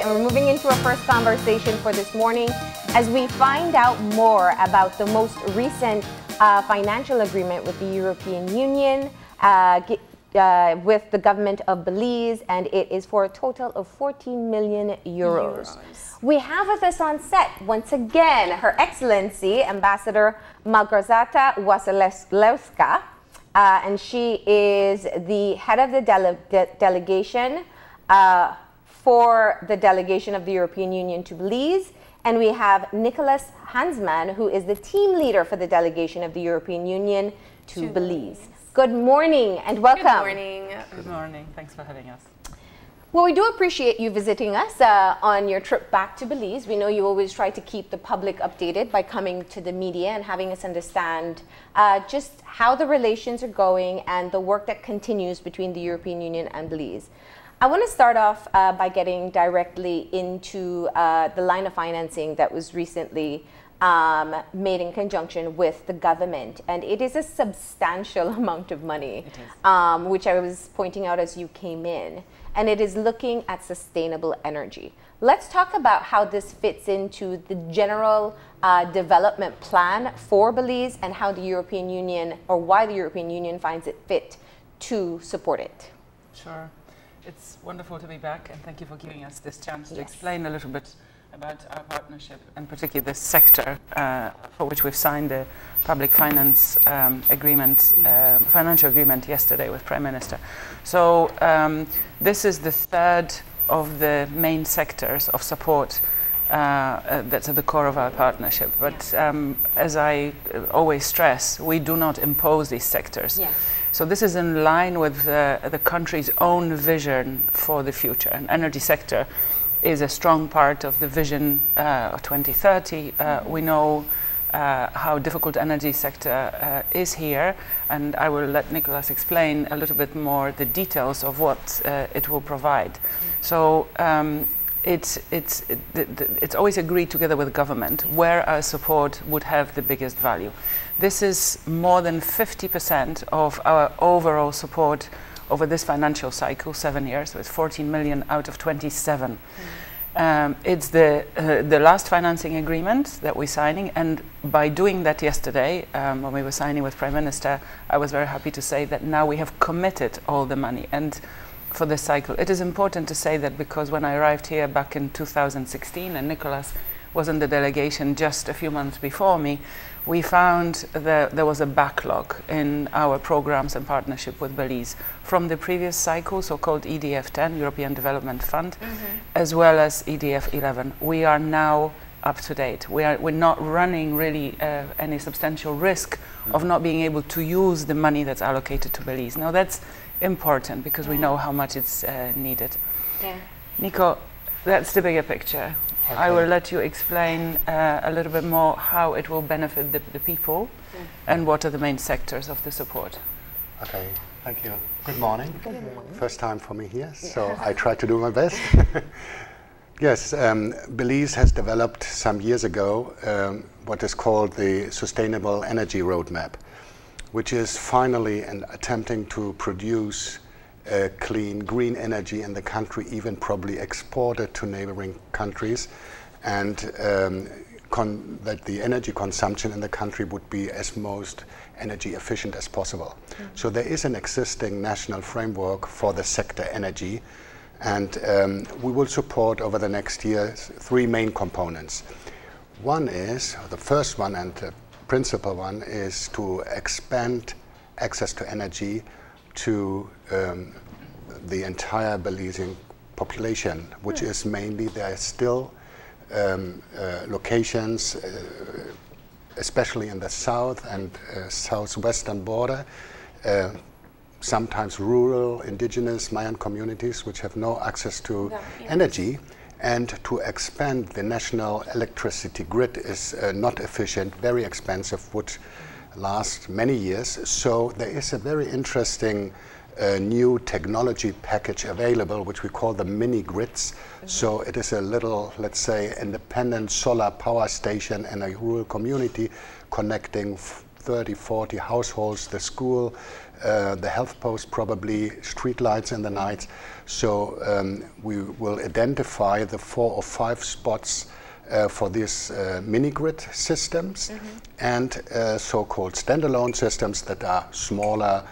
and we're moving into our first conversation for this morning as we find out more about the most recent financial agreement with the European Union with the government of Belize, and it is for a total of 14 million euros. We have with us on set, once again, Her Excellency, Ambassador Malgorzata WASILEWSKA, and she is the head of the delegation for the delegation of the European Union to Belize. And we have Nicholaus Hansmann, who is the team leader for the delegation of the European Union to Belize. Good morning and welcome. Good morning. Good morning. Thanks for having us. Well, we do appreciate you visiting us on your trip back to Belize. We know you always try to keep the public updated by coming to the media and having us understand just how the relations are going and the work that continues between the European Union and Belize. I want to start off by getting directly into the line of financing that was recently made in conjunction with the government, and it is a substantial amount of money, which I was pointing out as you came in, and it is looking at sustainable energy. Let's talk about how this fits into the general development plan for Belize and how the European Union, or why the European Union finds it fit to support it. Sure. It's wonderful to be back, and thank you for giving us this chance to explain a little bit about our partnership, and particularly this sector for which we've signed a public finance agreement, financial agreement yesterday with Prime Minister. So this is the third of the main sectors of support that's at the core of our partnership. But as I always stress, we do not impose these sectors. So this is in line with the country's own vision for the future. And energy sector is a strong part of the vision of 2030. We know how difficult energy sector is here, and I will let Nicholaus explain a little bit more the details of what it will provide. So it's always agreed together with government where our support would have the biggest value. This is more than 50% of our overall support over this financial cycle, 7 years, with 14 million out of 27. It's the last financing agreement that we're signing, and by doing that yesterday, when we were signing with Prime Minister, I was very happy to say that now we have committed all the money. And for this cycle, it is important to say that because when I arrived here back in 2016, and Nicholaus was in the delegation just a few months before me, we found that there was a backlog in our programs and partnership with Belize from the previous cycle, so-called EDF 10, European Development Fund, as well as EDF 11. We are now up to date. We're not running really any substantial risk of not being able to use the money that's allocated to Belize. Now that's important because we know how much it's needed. Nico, that's the bigger picture. I will let you explain a little bit more how it will benefit the people and what are the main sectors of the support. Okay, thank you. Good morning. First time for me here, so I try to do my best. Yes, Belize has developed some years ago what is called the Sustainable Energy Roadmap, which is finally attempting to produce clean, green energy in the country, even probably export it to neighboring countries, and that the energy consumption in the country would be as most energy efficient as possible. So there is an existing national framework for the sector energy, and we will support over the next years 3 main components. One is, the first one and the principal one, is to expand access to energy to the entire Belizean population, which is mainly, there are still locations, especially in the south and southwestern border, sometimes rural, indigenous Mayan communities which have no access to energy, and to expand the national electricity grid is not efficient, very expensive, would last many years. So there is a very interesting new technology package available, which we call the mini grids. So it is a little, let's say, independent solar power station in a rural community connecting 30, 40 households, the school, the health post, probably street lights in the night. So we will identify the 4 or 5 spots for these mini-grid systems and so-called standalone systems that are smaller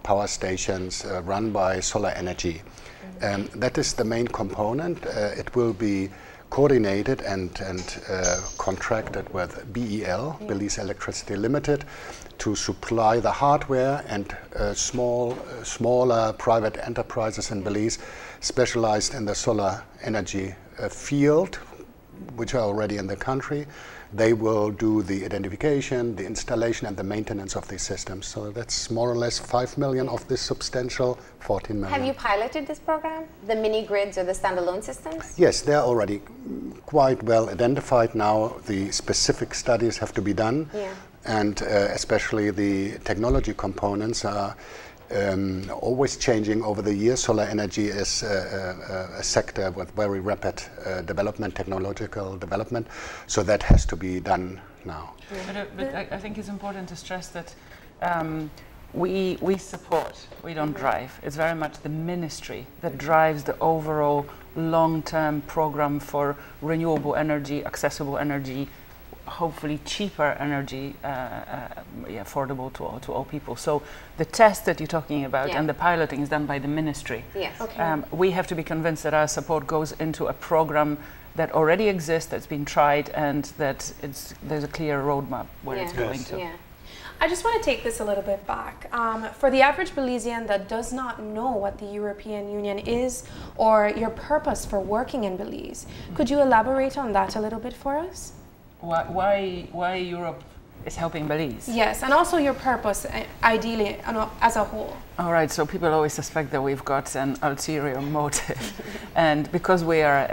power stations run by solar energy. That is the main component. It will be coordinated and contracted with BEL, Belize Electricity Limited, to supply the hardware, and smaller private enterprises in Belize specialized in the solar energy field, which are already in the country. They will do the identification, the installation, and the maintenance of these systems. So that's more or less 5 million of this substantial 14 million. Have you piloted this program, the mini grids or the standalone systems? Yes, they're already quite well identified now. The specific studies have to be done, and especially the technology components are always changing over the years. Solar energy is a sector with very rapid development, technological development, so that has to be done now. But I think it's important to stress that we support, we don't drive. It's very much the ministry that drives the overall long-term program for renewable energy, accessible energy, hopefully cheaper energy, affordable to all people. So the test that you're talking about and the piloting is done by the ministry. Yes. Okay. We have to be convinced that our support goes into a program that already exists, that's been tried, and that there's a clear roadmap where it's going to. Yeah. I just want to take this a little bit back. For the average Belizean that does not know what the European Union is or your purpose for working in Belize, could you elaborate on that a little bit for us? Why Europe is helping Belize? Yes, and also your purpose, ideally, as a whole. All right, so people always suspect that we've got an ulterior motive. And because we are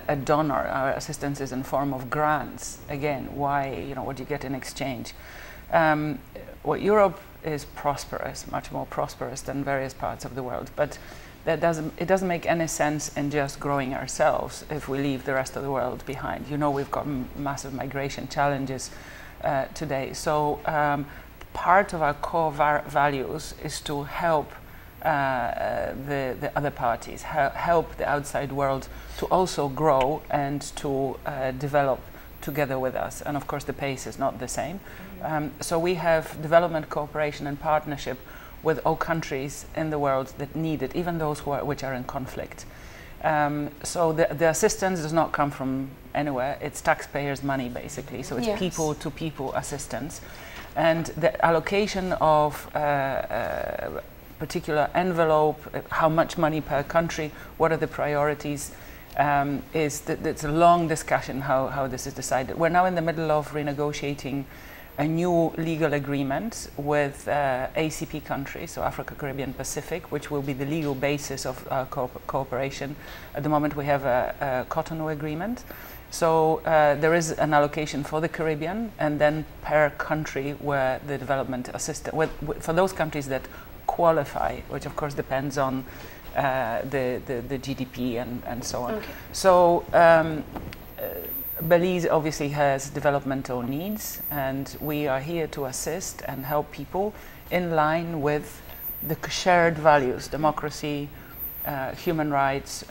a donor, our assistance is in form of grants. Again, why, what do you get in exchange? Europe is prosperous, much more prosperous than various parts of the world, but it doesn't make any sense in just growing ourselves if we leave the rest of the world behind. We've got massive migration challenges today. So part of our core values is to help the other parties, help the outside world to also grow and to develop together with us. And of course the pace is not the same. So we have development cooperation and partnership with all countries in the world that need it, even those which are in conflict. So the assistance does not come from anywhere. It's taxpayers' money, basically. So it's people-to-people assistance. And the allocation of particular envelope, how much money per country, what are the priorities, it's a long discussion how this is decided. We're now in the middle of renegotiating a new legal agreement with ACP countries, so Africa, Caribbean, Pacific, which will be the legal basis of our cooperation. At the moment we have a Cotonou agreement. So there is an allocation for the Caribbean, and then per country where the development assistance, for those countries that qualify, which of course depends on the GDP and so on. Okay. So Belize obviously has developmental needs, and we are here to assist and help people in line with the shared values: democracy, human rights,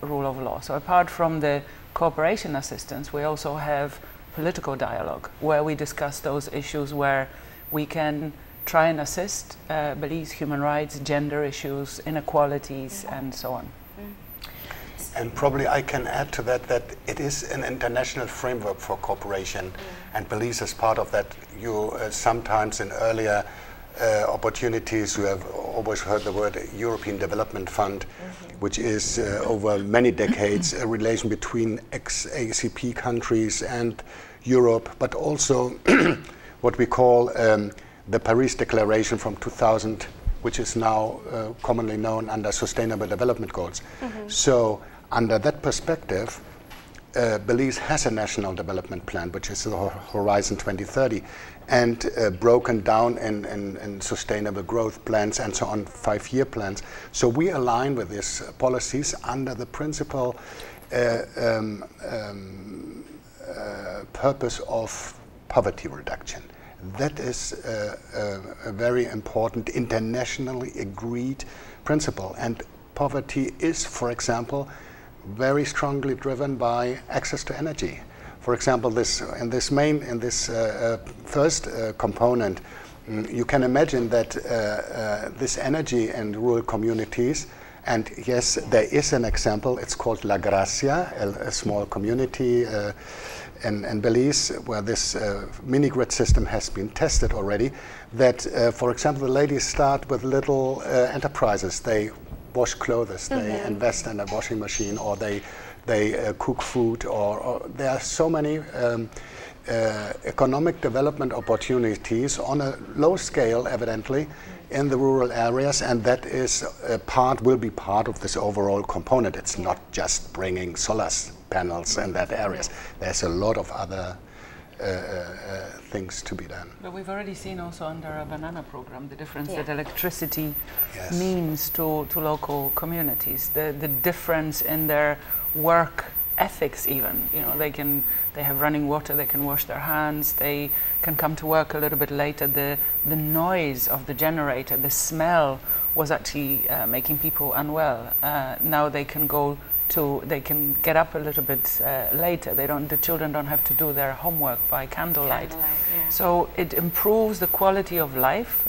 rule of law. So apart from the cooperation assistance, we also have political dialogue where we discuss those issues where we can try and assist Belize: human rights, gender issues, inequalities, and so on. And probably I can add to that it is an international framework for cooperation, and Belize is part of that. You sometimes in earlier opportunities, you have always heard the word European Development Fund, which is over many decades a relation between ex-ACP countries and Europe, but also what we call the Paris Declaration from 2000, which is now commonly known under Sustainable Development Goals. So under that perspective, Belize has a national development plan, which is the Horizon 2030, and broken down in sustainable growth plans and so on, 5-year plans. So we align with these policies under the principle purpose of poverty reduction. That is a very important internationally agreed principle. And poverty is, for example, very strongly driven by access to energy. For example, in this first component, you can imagine that this energy in rural communities, and yes, there is an example, it's called La Gracia, a small community in Belize, where this mini-grid system has been tested already, that, for example, the ladies start with little enterprises. They wash clothes, they invest in a washing machine, or they cook food, or there are so many economic development opportunities on a low scale, evidently, in the rural areas, and that is will be part of this overall component. It's not just bringing solar panels in that areas. There's a lot of other things to be done. But we've already seen also under our banana program the difference that electricity means to local communities. The difference in their work ethics even. You know, they have running water, they can wash their hands, they can come to work a little bit later. The noise of the generator, the smell was actually making people unwell. Now they can get up a little bit later. The children don't have to do their homework by candlelight. So it improves the quality of life,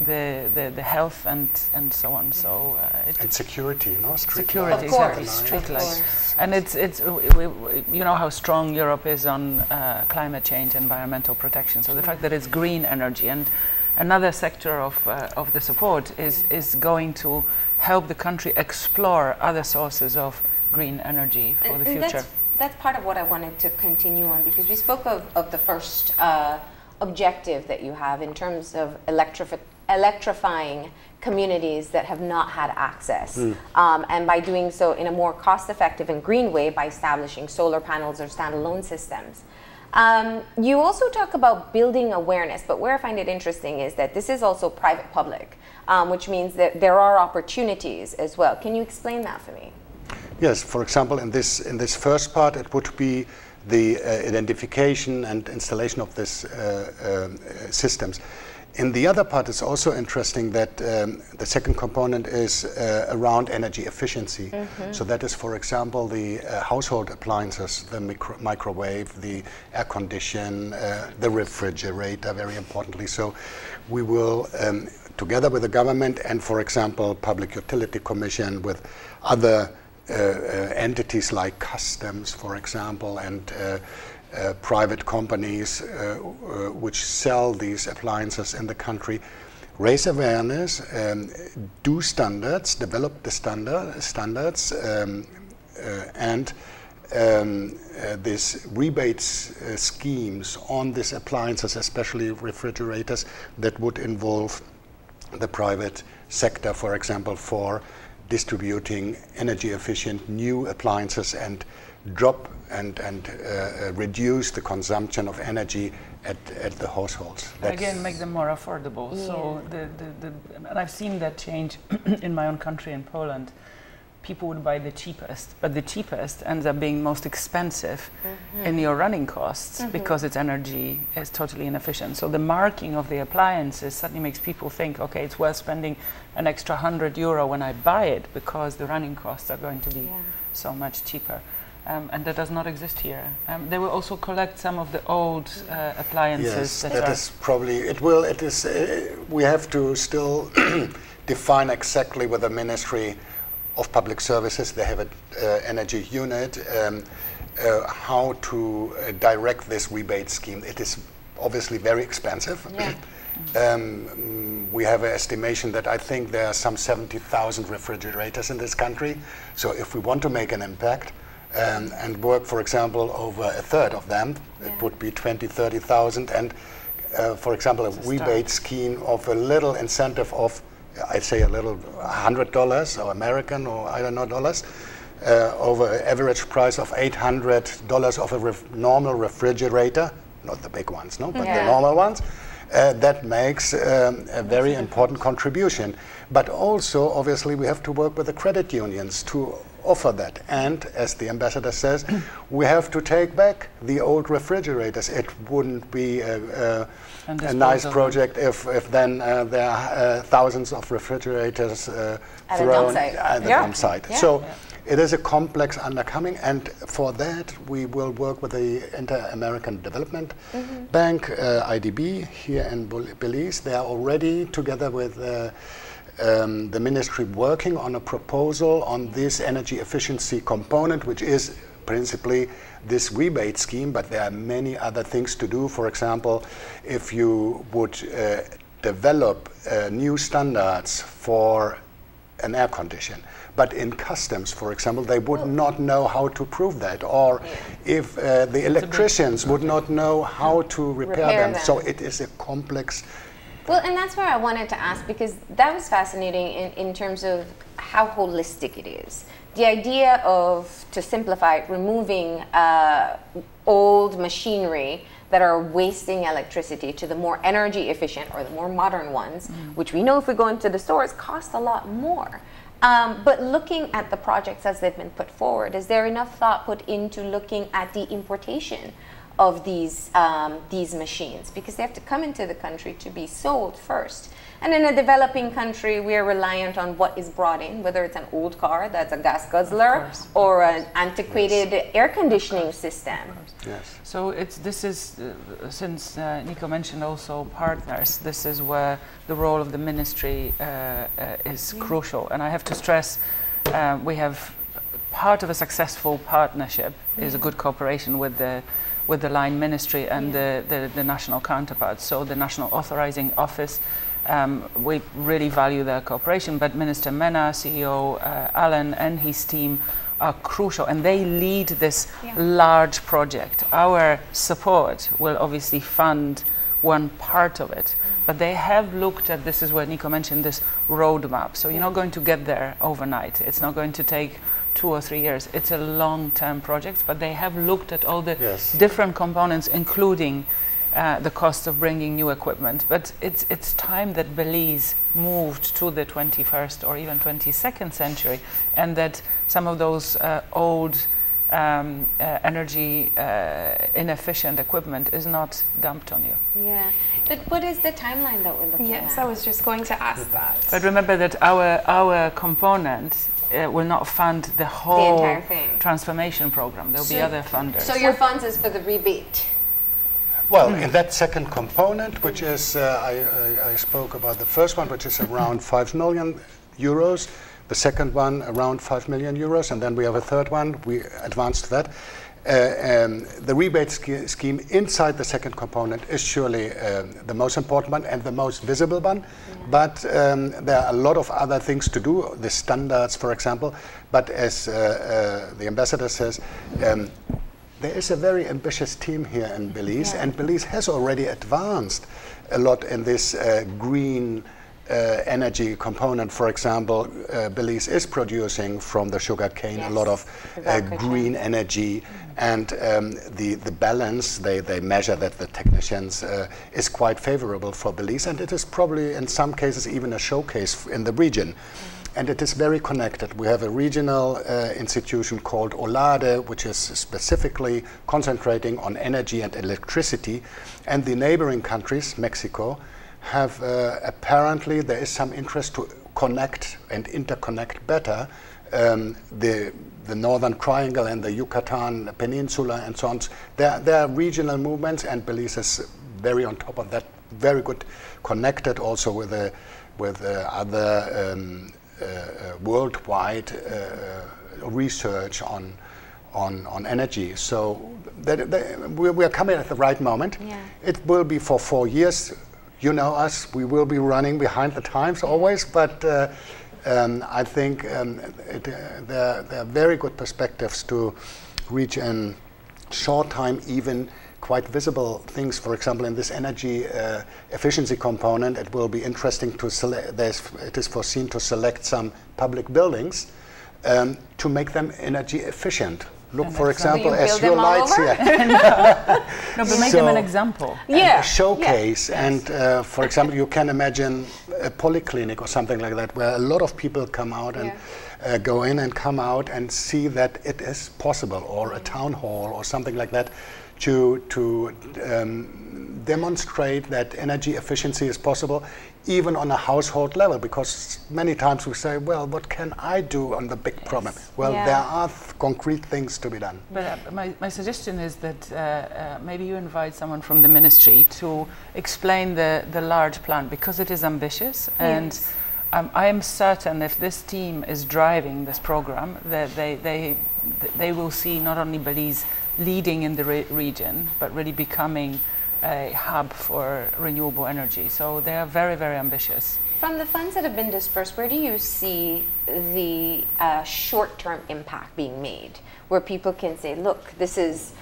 the health and so on. So and security, no? Security, exactly. Street lights. And it's you know how strong Europe is on climate change, environmental protection. So the fact that it's green energy, and another sector of the support is going to help the country explore other sources of green energy for the future. That's part of what I wanted to continue on, because we spoke of the first objective that you have in terms of electrifying communities that have not had access, and by doing so in a more cost-effective and green way by establishing solar panels or standalone systems. You also talk about building awareness, but where I find it interesting is that this is also private-public, which means that there are opportunities as well. Can you explain that for me? Yes, for example, in this first part, it would be the identification and installation of this systems. In the other part, it's also interesting that the second component is around energy efficiency. So that is, for example, the household appliances, the microwave, the air condition, the refrigerator, very importantly. So we will, together with the government and, for example, Public Utility Commission, with other entities like customs, for example, and private companies which sell these appliances in the country, raise awareness, do standards, develop the standards, and these rebates schemes on these appliances, especially refrigerators, that would involve the private sector, for example, for distributing energy efficient new appliances and drop and reduce the consumption of energy at the households. Again, make them more affordable. Yeah. So and I've seen that change in my own country, in Poland. People would buy the cheapest, but the cheapest ends up being most expensive in your running costs because its energy is totally inefficient. So the marking of the appliances suddenly makes people think, okay, it's worth spending an extra €100 when I buy it because the running costs are going to be so much cheaper. And that does not exist here. They will also collect some of the old appliances. Yes, that is probably, it will, it is, we have to still define exactly with the Ministry of Public Services, they have an energy unit, how to direct this rebate scheme. It is obviously very expensive. Yeah. We have an estimation that I think there are some 70,000 refrigerators in this country. So if we want to make an impact and work, for example, over a third of them, it would be 20,000, 30,000. And for example, a rebate scheme of a little incentive of, I'd say a little $100 or American or I don't know dollars, over an average price of $800 of a normal refrigerator, not the big ones, no, but the normal ones. That makes a very important contribution. But also, obviously, we have to work with the credit unions to offer that. And as the ambassador says, we have to take back the old refrigerators. It wouldn't be a nice project if then there are thousands of refrigerators thrown at the dump site. So it is a complex undertaking, and for that we will work with the Inter-American Development Bank, IDB, here in Belize. They are already, together with the ministry, working on a proposal on this energy efficiency component, which is principally this rebate scheme, but there are many other things to do. For example, if you would develop new standards for an air condition, but in customs, for example, they would not know how to prove that, or if the electricians would not know how to repair them. So it is a complex. Well, and that's where I wanted to ask, because that was fascinating in terms of how holistic it is. The idea of, to simplify it, removing old machinery that are wasting electricity to the more energy efficient or the more modern ones, which we know if we go into the stores cost a lot more. But looking at the projects as they've been put forward, is there enough thought put into looking at the importation of these machines? Because they have to come into the country to be sold first. And in a developing country, we are reliant on what is brought in, whether it's an old car that's a gas guzzler or an antiquated air conditioning system. Yes. So this is, since Nico mentioned also partners, this is where the role of the ministry is crucial. And I have to stress, we have part of a successful partnership is a good cooperation with the line ministry and the national counterparts. So the National Authorizing Office, we really value their cooperation, but Minister Mena, CEO Alan and his team are crucial, and they lead this large project. Our support will obviously fund one part of it, but they have looked at, this is where Nico mentioned, this roadmap. So you're not going to get there overnight. It's not going to take 2 or 3 years. It's a long-term project, but they have looked at all the different components, including the cost of bringing new equipment. But it's time that Belize moved to the 21st or even 22nd century, and that some of those old energy inefficient equipment is not dumped on you. Yeah, but what is the timeline that we're looking at? Yes, I was just going to ask that. But remember that our component will not fund the whole entire thing. Transformation program. There will be other funders. So your funds is for the rebate? Well, in that second component, which is, I spoke about the first one, which is around 5 million euros, the second one around 5 million euros, and then we have a third one, we advanced that. The rebate scheme inside the second component is surely the most important one and the most visible one, but there are a lot of other things to do, the standards, for example, but as the ambassador says, there is a very ambitious team here in Belize, and Belize has already advanced a lot in this green energy component. For example, Belize is producing from the sugar cane a lot of green energy, and the balance, they measure that, the technicians, is quite favorable for Belize, and it is probably in some cases even a showcase in the region. And it is very connected. We have a regional institution called OLADE, which is specifically concentrating on energy and electricity. And the neighboring countries, Mexico, have apparently, there is some interest to connect and interconnect better the Northern Triangle and the Yucatan Peninsula and so on. There are regional movements, and Belize is very on top of that, very good connected also with other worldwide research on energy. So we are coming at the right moment. It will be for 4 years. You know us, we will be running behind the times always, but I think there are very good perspectives to reach in short time even quite visible things. For example, in this energy efficiency component, it will be interesting to select, it is foreseen to select some public buildings to make them energy efficient. Look, for example, as your lights here. No, but make them an example. A showcase. And for example, you can imagine a polyclinic or something like that, where a lot of people come out and go in and come out and see that it is possible, or a town hall or something like that, to demonstrate that energy efficiency is possible even on a household level, because many times we say, well, what can I do on the big problem? Well, there are concrete things to be done. But my suggestion is that maybe you invite someone from the ministry to explain the large plan, because it is ambitious, and I am certain if this team is driving this program, that they will see not only Belize leading in the region, but really becoming a hub for renewable energy. So they are very, very ambitious. From the funds that have been dispersed, where do you see the short-term impact being made, where people can say, look, this is,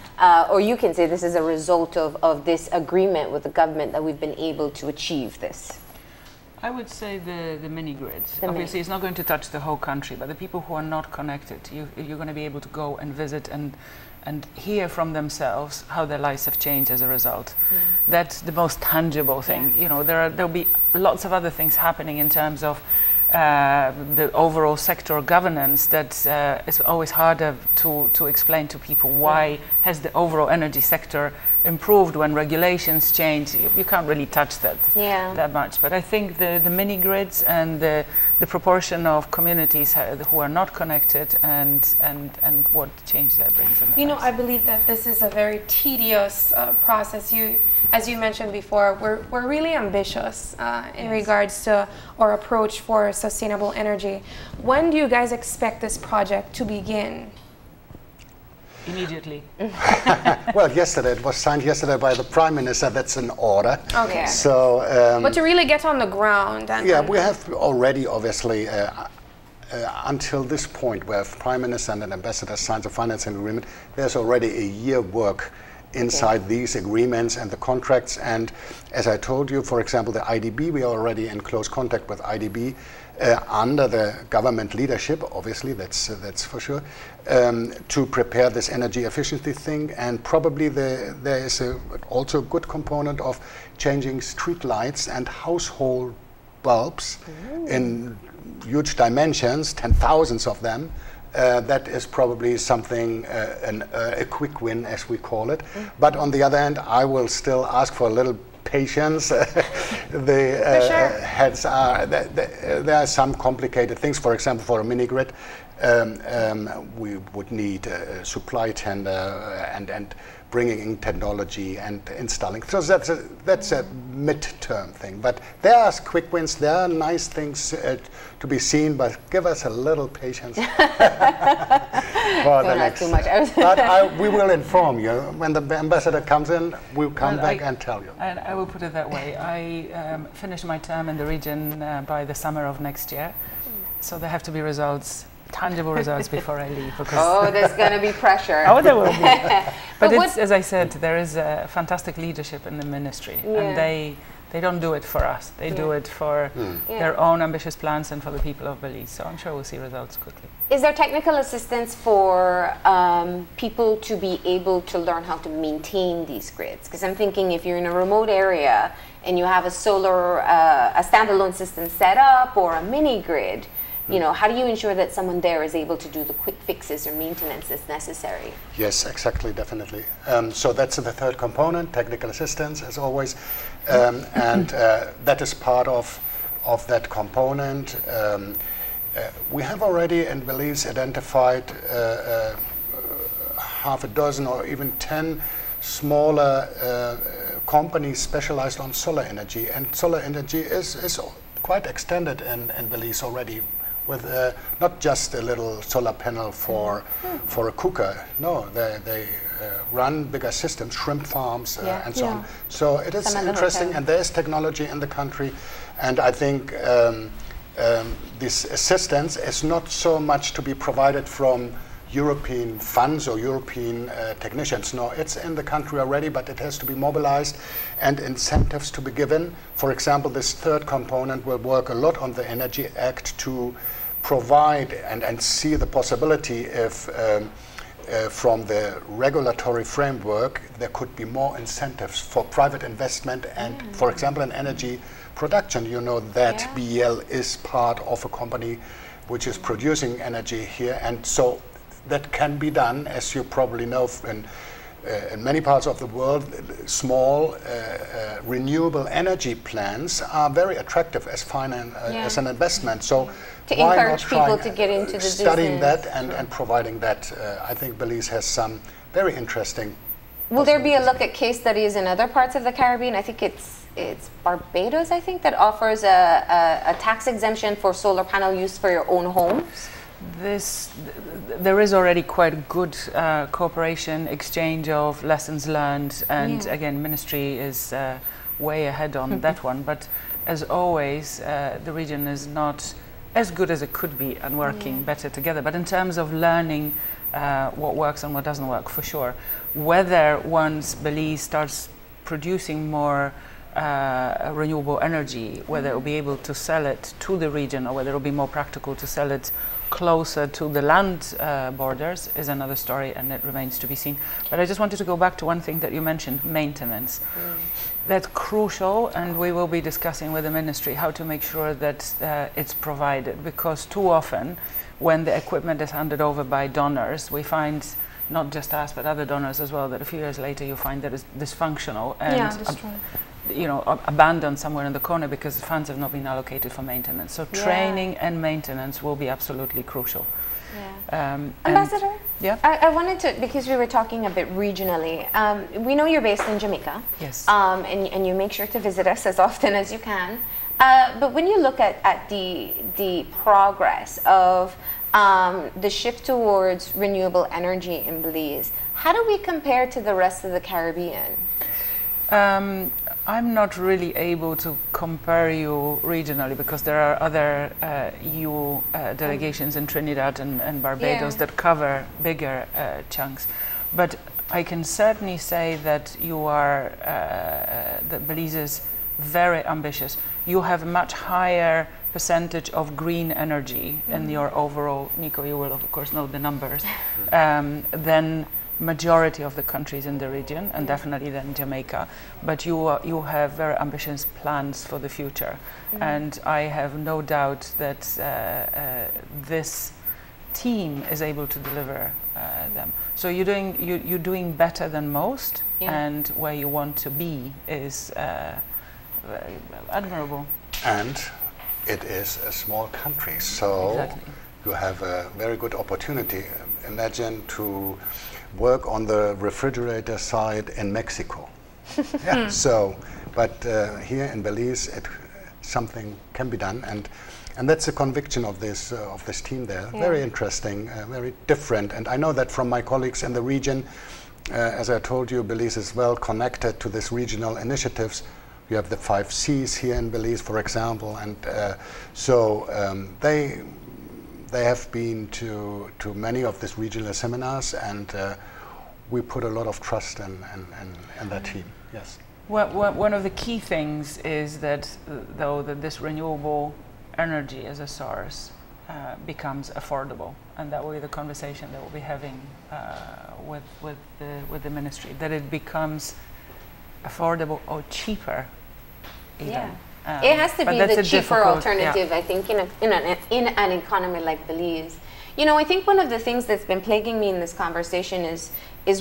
or you can say this is a result of this agreement with the government that we've been able to achieve this? I would say the mini-grids. Obviously, it's not going to touch the whole country, but the people who are not connected, you're going to be able to go and visit and hear from themselves how their lives have changed as a result. That's the most tangible thing. You know, there'll be lots of other things happening in terms of the overall sector governance that is always harder to explain to people. Why has the overall energy sector improved when regulations change? You can't really touch that that much. But I think the mini grids and the proportion of communities who are not connected and what change that brings in their You know, lives. I believe that this is a very tedious process. As you mentioned before, we're really ambitious in regards to our approach for sustainable energy. When do you guys expect this project to begin? Immediately. Well, yesterday, it was signed yesterday by the Prime Minister. That's an order. Okay. So, but to really get on the ground. And we have already, obviously, until this point, where Prime Minister and an ambassador signs a financing agreement, there's already a year work inside these agreements and the contracts. And as I told you, for example, the IDB, we are already in close contact with IDB under the government leadership, obviously, that's for sure, to prepare this energy efficiency thing. And probably there is also a good component of changing street lights and household bulbs in huge dimensions, 10,000s of them. That is probably something, a quick win, as we call it. But on the other hand, I will still ask for a little patience. The heads are, there are some complicated things. For example, for a mini-grid, we would need a supply tender and bringing in technology and installing. So that's a mid-term thing. But there are quick wins, there are nice things to be seen, but give us a little patience for the next. Too much. But we will inform you. When the ambassador comes in, we'll come back and tell you. And I will put it that way. I finish my term in the region by the summer of next year. So there have to be results, tangible results before I leave. Because there's going to be pressure. Oh, there will be. But it's, as I said, there is a fantastic leadership in the ministry, and they don't do it for us. They do it for their own ambitious plans and for the people of Belize. So I'm sure we'll see results quickly. Is there technical assistance for people to be able to learn how to maintain these grids? Because I'm thinking if you're in a remote area and you have a solar, a standalone system set up or a mini grid, you know, how do you ensure that someone there is able to do the quick fixes or maintenance that's necessary? Yes, exactly, definitely. So that's the third component, technical assistance, as always. And that is part of that component. We have already in Belize identified half a dozen or even 10 smaller companies specialized on solar energy. And solar energy is quite extended in Belize already, with not just a little solar panel for a cooker. No, they run bigger systems, shrimp farms and so on. So it is interesting, and there is technology in the country. And I think this assistance is not so much to be provided from European funds or European technicians. No, it's in the country already, but it has to be mobilized and incentives to be given. For example, this third component will work a lot on the Energy Act to provide and see the possibility if from the regulatory framework there could be more incentives for private investment and, for example, in energy production. You know that BEL is part of a company which is producing energy here. And so that can be done, as you probably know, in many parts of the world. Small renewable energy plants are very attractive as as an investment. So to why encourage not people try to get into the studying business. that and providing that? I think Belize has some very interesting. Will there be a look at case studies in other parts of the Caribbean? I think it's Barbados, I think, that offers a tax exemption for solar panel use for your own homes. There is already quite good cooperation, exchange of lessons learned, and again, ministry is way ahead on that one. But as always, the region is not as good as it could be and working better together. But in terms of learning what works and what doesn't work, for sure. Whether once Belize starts producing more renewable energy, whether it will be able to sell it to the region or whether it will be more practical to sell it closer to the land borders is another story, and it remains to be seen. But I just wanted to go back to one thing that you mentioned, maintenance. That's crucial, and we will be discussing with the ministry how to make sure that it's provided, because too often when the equipment is handed over by donors, we find, not just us but other donors as well, that a few years later you find that it's dysfunctional and abandoned somewhere in the corner because funds have not been allocated for maintenance. So training and maintenance will be absolutely crucial. Ambassador, yeah, I wanted to, because we were talking a bit regionally, we know you're based in Jamaica. Yes. And you make sure to visit us as often as you can. But when you look at the progress of the shift towards renewable energy in Belize, how do we compare to the rest of the Caribbean? I'm not really able to compare you regionally because there are other EU delegations in Trinidad and Barbados that cover bigger chunks. But I can certainly say that that Belize is very ambitious. You have a much higher percentage of green energy in your overall, Nico, you will of course know the numbers, than majority of the countries in the region, and definitely then Jamaica. But you have very ambitious plans for the future, and I have no doubt that this team is able to deliver them. So you're doing better than most, and where you want to be is admirable. And it is a small country, so you have a very good opportunity. Imagine to work on the refrigerator side in Mexico. So, but here in Belize, something can be done, and that's the conviction of this team there. Very interesting, very different. And I know that from my colleagues in the region, as I told you, Belize is well connected to these regional initiatives. We have the 5 Cs here in Belize, for example, and so they have been to many of these regional seminars, and we put a lot of trust in that team. Yes. Well, one of the key things is that that this renewable energy as a source becomes affordable, and that will be the conversation that we'll be having with the ministry, that it becomes affordable or cheaper even. It has to be the cheaper alternative, I think, in an economy like Belize. You know, I think one of the things that's been plaguing me in this conversation is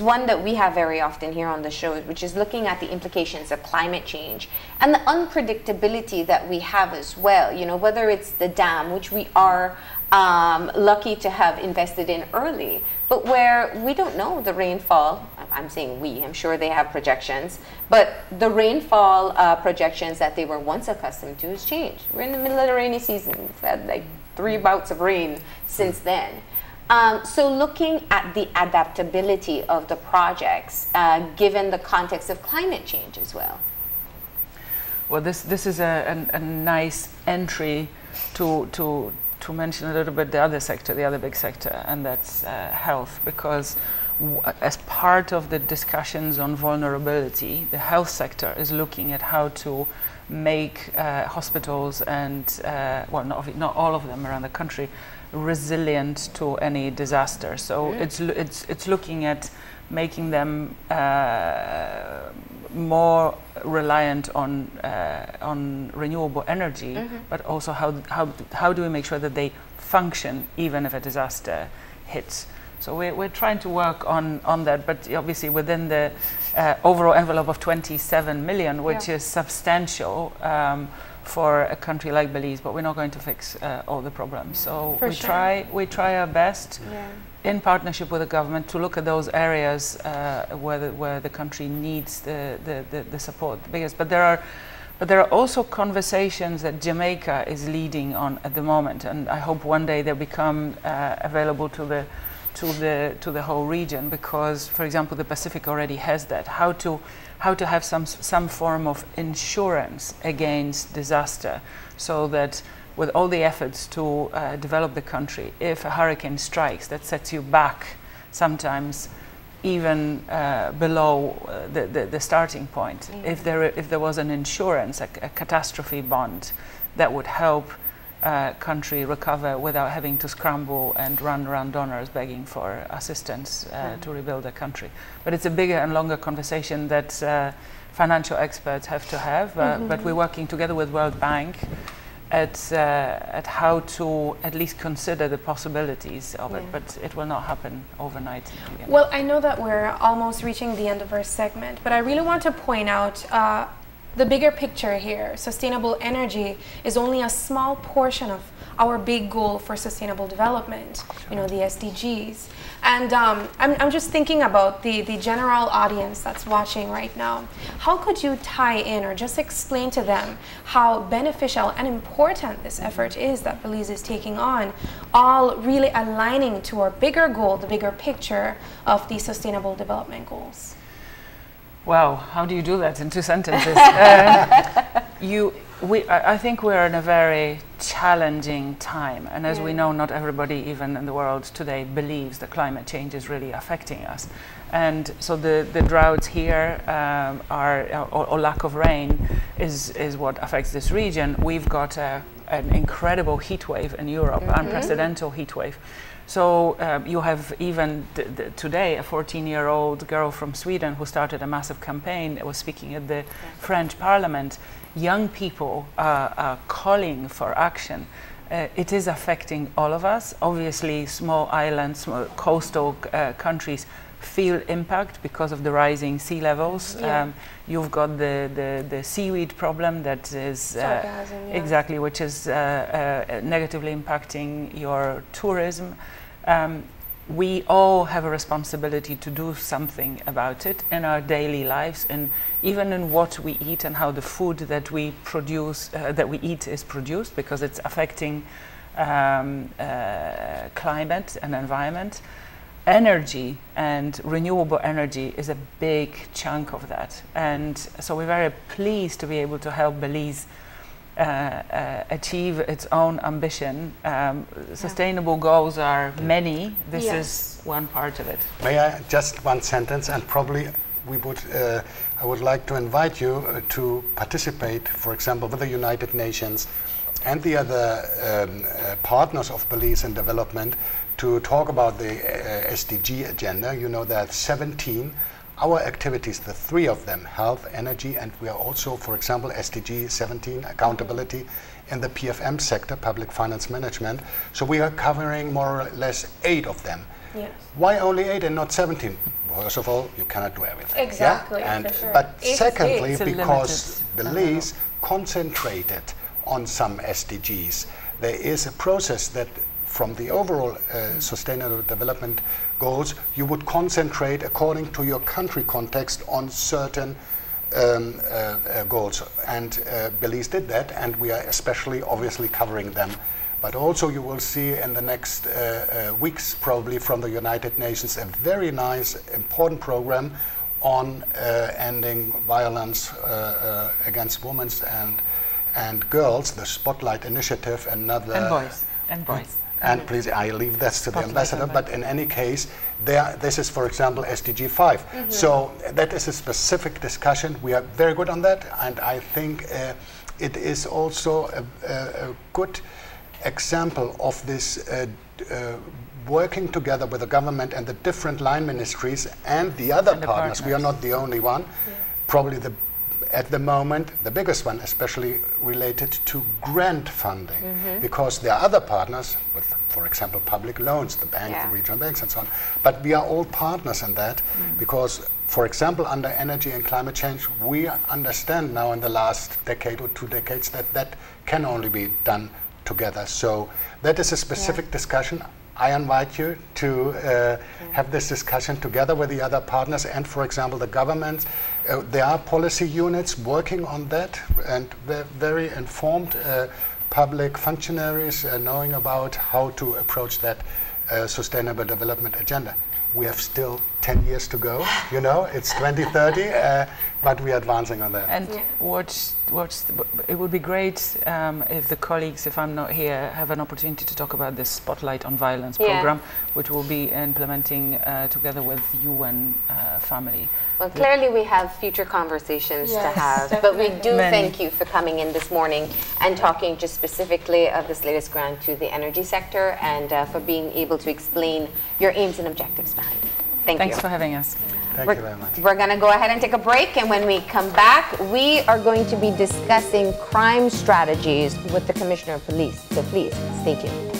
one that we have very often here on the show, which is looking at the implications of climate change and the unpredictability that we have as well. You know, whether it's the dam, which we are lucky to have invested in early, but where we don't know the rainfall. I'm saying we, I'm sure they have projections, but the rainfall projections that they were once accustomed to has changed. We're in the middle of the rainy season. We've had like 3 bouts of rain since then. So looking at the adaptability of the projects, given the context of climate change as well. Well, this is a nice entry to mention a little bit the other sector, the other big sector, and that's health, because as part of the discussions on vulnerability, the health sector is looking at how to make hospitals and, well, not all of them around the country, resilient to any disaster. So it's looking at making them more reliant on renewable energy, but also how do we make sure that they function even if a disaster hits. So we're trying to work on that, but obviously within the overall envelope of 27 million, which is substantial for a country like Belize, but we're not going to fix all the problems. So we try our best in partnership with the government to look at those areas where the country needs the support the biggest. But there are also conversations that Jamaica is leading on at the moment, and I hope one day they become available to the whole region, because, for example, the Pacific already has that. How to have some form of insurance against disaster, so that with all the efforts to develop the country, if a hurricane strikes, that sets you back sometimes even below the starting point. If there was an insurance, a catastrophe bond, that would help country recover without having to scramble and run around donors begging for assistance to rebuild the country. But it's a bigger and longer conversation that financial experts have to have. But we're working together with World Bank at how to at least consider the possibilities of it, but it will not happen overnight. Well, I know that we're almost reaching the end of our segment, but I really want to point out the bigger picture here. Sustainable energy is only a small portion of our big goal for sustainable development, you know, the SDGs. And I'm just thinking about the general audience that's watching right now. How could you tie in or just explain to them how beneficial and important this effort is that Belize is taking on, all really aligning to our bigger goal, the bigger picture of the sustainable development goals? Wow, how do you do that in 2 sentences? I think we're in a very challenging time, and as we know, not everybody even in the world today believes that climate change is really affecting us. And so the droughts here or lack of rain is what affects this region. We've got an incredible heat wave in Europe, unprecedented heat wave. So you have even today a 14-year-old girl from Sweden who started a massive campaign. Was speaking at the French Parliament. Young people are calling for action. It is affecting all of us. Obviously, small islands, small coastal countries feel impact because of the rising sea levels. You've got the seaweed problem that is exactly, which is negatively impacting your tourism. We all have a responsibility to do something about it in our daily lives, and even in what we eat and how the food that we produce, that we eat, is produced, because it's affecting climate and environment. Energy and renewable energy is a big chunk of that, and so we're very pleased to be able to help Belize achieve its own ambition. Sustainable goals are many. This is one part of it. May I just one sentence, and probably we would I would like to invite you to participate, for example, with the United Nations and the other partners of Belize in development, to talk about the SDG agenda. You know, there are 17. Our activities, the 3 of them, health, energy, and we are also, for example, SDG 17, accountability, in the PFM sector, public finance management. So we are covering more or less 8 of them. Yes. Why only 8 and not 17? First of all, you cannot do everything. Exactly. Yeah? And, for sure. But secondly, because Belize concentrated on some SDGs, there is a process that from the overall sustainable development goals, you would concentrate according to your country context on certain goals. And Belize did that, and we are especially obviously covering them. But also you will see in the next weeks, probably from the United Nations, a very nice, important program on ending violence against women and girls, the Spotlight Initiative, another... And boys. And boys. And please, I leave this to the ambassador, but in any case, this is, for example, SDG 5. So that is a specific discussion. We are very good on that, and I think it is also a good example of this working together with the government and the different line ministries and the other partners. We are not the only one. Yeah. Probably at the moment, the biggest one, especially related to grant funding, because there are other partners with, for example, public loans, the bank, the regional banks and so on. But we are all partners in that because, for example, under energy and climate change, we understand now in the last decade or 2 decades that can only be done together. So that is a specific discussion. I invite you to have this discussion together with the other partners and, for example, the government. There are policy units working on that, and they're very informed public functionaries knowing about how to approach that sustainable development agenda. We have still 10 years to go, you know, it's 2030, but we are advancing on that. And it would be great if the colleagues, if I'm not here, have an opportunity to talk about this Spotlight on Violence program, which we'll be implementing together with you and family. Well, clearly we have future conversations to have, but we do thank you for coming in this morning and talking just specifically of this latest grant to the energy sector and for being able to explain your aims and objectives behind it. Thanks for having us. Thank you very much. We're going to go ahead and take a break, and when we come back, we are going to be discussing crime strategies with the Commissioner of Police. So please, stay tuned.